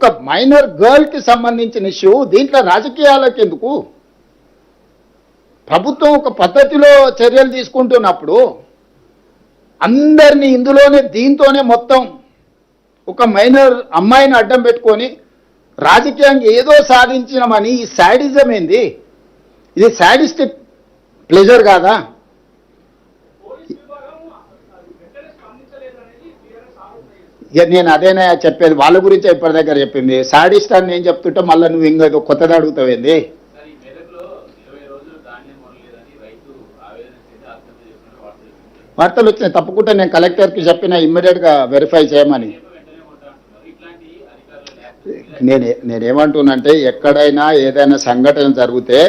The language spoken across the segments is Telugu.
ఒక మైనర్ గర్ల్కి సంబంధించిన ఇష్యూ దీంట్లో రాజకీయాలకు ఎందుకు? ప్రభుత్వం ఒక పద్ధతిలో చర్యలు తీసుకుంటున్నప్పుడు అందరినీ దీంతోనే మొత్తం ఒక మైనర్ అమ్మాయిని అడ్డం పెట్టుకొని రాజకీయంగా ఏదో సాధించినామని ఈ శాడిజం ఏంది? ఇది శాడిస్టిక్ ప్లెజర్ కాదా? నేను అదేనా చెప్పేది, వాళ్ళ గురించే ఇప్పటి దగ్గర చెప్పింది. శాడిస్ట్ అని నేను చెప్తుంటే మళ్ళీ నువ్వు ఇంకా కొత్తది అడుగుతావేంది? వార్తలు వచ్చినాయి, తప్పకుండా నేను కలెక్టర్కి చెప్పిన ఇమ్మీడియట్గా వెరిఫై చేయమని. నేనేమంటున్నానంటే ఎక్కడైనా ఏదైనా సంఘటన జరిగితే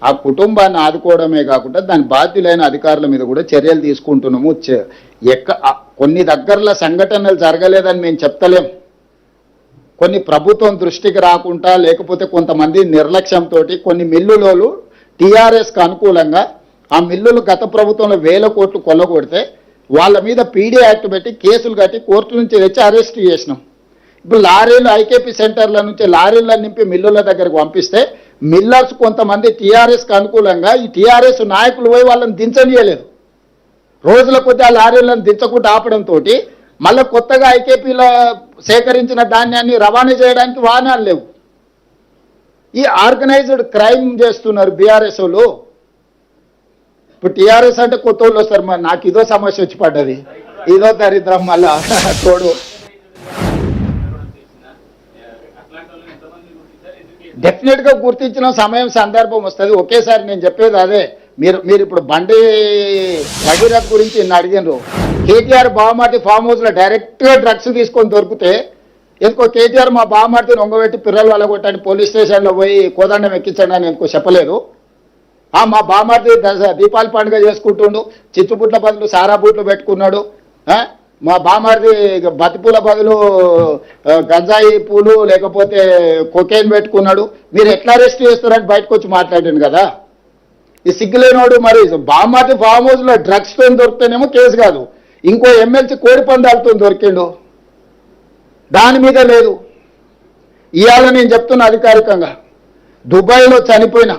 ఆ కుటుంబాన్ని ఆదుకోవడమే కాకుండా దాని బాధ్యులైన అధికారుల మీద కూడా చర్యలు తీసుకుంటున్నాము. కొన్ని దగ్గరలో సంఘటనలు జరగలేదని మేము చెప్తలేం. కొన్ని ప్రభుత్వం దృష్టికి రాకుండా లేకపోతే కొంతమంది నిర్లక్ష్యంతో కొన్ని మిల్లులోలు టీఆర్ఎస్కి అనుకూలంగా ఆ మిల్లులు గత ప్రభుత్వంలో 1000 కోట్లు కొల్లగొడితే వాళ్ళ మీద పీడీ యాక్ట్ పెట్టి కేసులు కట్టి కోర్టు నుంచి తెచ్చి అరెస్ట్ చేసినాం. ఇప్పుడు లారీలు ఐకేపీ సెంటర్ల నుంచి లారీలను నింపి మిల్లుల దగ్గరకు పంపిస్తే మిల్లర్స్ కొంతమంది టీఆర్ఎస్కి అనుకూలంగా ఈ టీఆర్ఎస్ నాయకులు పోయి వాళ్ళని దించనీయలేదు. రోజుల కొద్ది ఆ లారీలను దించకుండా ఆపడంతో మళ్ళీ కొత్తగా ఐకేపీలో సేకరించిన ధాన్యాన్ని రవాణా చేయడానికి వాహనాలు లేవు. ఈ ఆర్గనైజ్డ్ క్రైమ్ చేస్తున్నారు బీఆర్ఎస్ వాళ్ళు. ఇప్పుడు టీఆర్ఎస్ అంటే కొత్త వాళ్ళు వస్తారు. మరి నాకు ఇదో సమస్య వచ్చి పడ్డది, ఇదో దరిద్రం మళ్ళా తోడు. డెఫినెట్గా గుర్తించిన సమయం సందర్భం వస్తుంది. ఒకేసారి నేను చెప్పేది అదే. మీరు ఇప్పుడు బండి భగీరథ్ గురించి నిన్ను అడిగినారు. కేటీఆర్ బావమార్తి ఫామ్ హౌస్లో డైరెక్ట్గా డ్రగ్స్ తీసుకొని దొరికితే ఎందుకో కేటీఆర్ మా బావమార్తిని ఒంగబెట్టి పిల్లలు వెళ్ళగొట్టండి పోలీస్ స్టేషన్లో పోయి కోదండం ఎక్కించండి అని ఎందుకో చెప్పలేదు. మా బావమార్తి దీపావళి పండుగ చేసుకుంటుండు, చిచ్చుబుట్ల బదులు సారా బూట్లు పెట్టుకున్నాడు. మా బావమార్తి బతిపూల బదులు గంజాయి పూలు లేకపోతే కొకేన్ పెట్టుకున్నాడు. మీరు ఎట్లా అరెస్ట్ చేస్తారని బయటకు వచ్చి మాట్లాడాను కదా. ఈ సిగ్గులేనోడు మరి బావమార్తి ఫామ్ హౌస్లో డ్రగ్స్ తో దొరికితేనేమో కేసు కాదు, ఇంకో ఎమ్మెల్సీ కోడి పందాలతో దొరికిండు, దాని మీద లేదు. ఇవాళ నేను చెప్తున్నా అధికారికంగా, దుబాయ్లో చనిపోయిన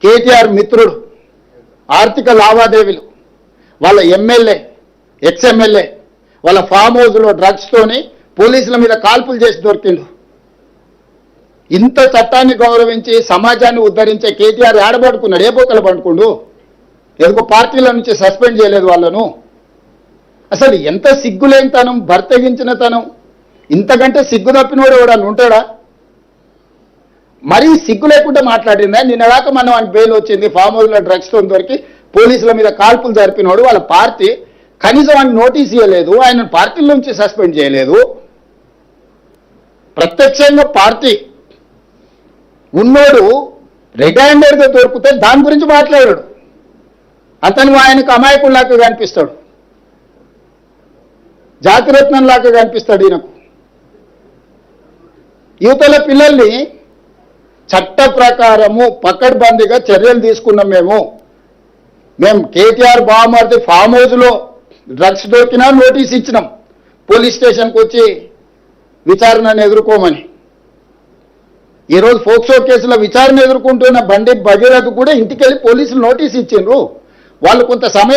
కేటీఆర్ మిత్రుడు ఆర్థిక లావాదేవీలు వాళ్ళ ఎమ్మెల్యే ఎక్స్ఎమ్మెల్యే వాళ్ళ ఫామ్ హౌస్లో డ్రగ్స్తోని పోలీసుల మీద కాల్పులు చేసి దొరికిండు. ఇంత చట్టాన్ని గౌరవించి సమాజాన్ని ఉద్ధరించే కేటీఆర్ ఏడబడుకున్నాడు, ఏ బోకలు పడుకుండు? ఎందుకో పార్టీల నుంచి సస్పెండ్ చేయలేదు వాళ్ళను. అసలు ఎంత సిగ్గులేని తనం, బర్తగించిన తనం. ఇంతకంటే సిగ్గు తప్పినోడు ఎవడన్నా ఉంటాడా? మరీ సిగ్గు లేకుండా మాట్లాడిందా? నిన్నదాకా మనం ఆయన బెయిల్ వచ్చింది, ఫామ్ హౌస్లో డ్రగ్స్తో దొరికి పోలీసుల మీద కాల్పులు జరిపినోడు వాళ్ళ పార్టీ కనీసం ఆయన నోటీస్ ఇవ్వలేదు, ఆయన పార్టీల నుంచి సస్పెండ్ చేయలేదు. ప్రత్యక్షంగా పార్టీ ఉన్నోడు రెడ్ హ్యాండెడ్గా దొరికితే దాని గురించి మాట్లాడాడు. అతను ఆయనకు అమాయకుల్లాగా కనిపిస్తాడు, జాతిరత్నంలాగా కనిపిస్తాడు. ఈయనకు యువతల పిల్లల్ని చట్ట ప్రకారము పకడ్బందీగా చర్యలు తీసుకున్నాం. మేము కేటీఆర్ బావమార్తి ఫామ్ హౌస్లో డ్రగ్స్ దొరికినా నోటీస్ ఇచ్చినాం, పోలీస్ స్టేషన్కి వచ్చి విచారణను ఎదుర్కోమని. ఈరోజు ఫోక్సో కేసులో విచారణ ఎదుర్కొంటున్న బండి భగీరథ్ కూడా ఇంటికి వెళ్ళి పోలీసులు నోటీస్ ఇచ్చిండ్రు. వాళ్ళు కొంత సమయం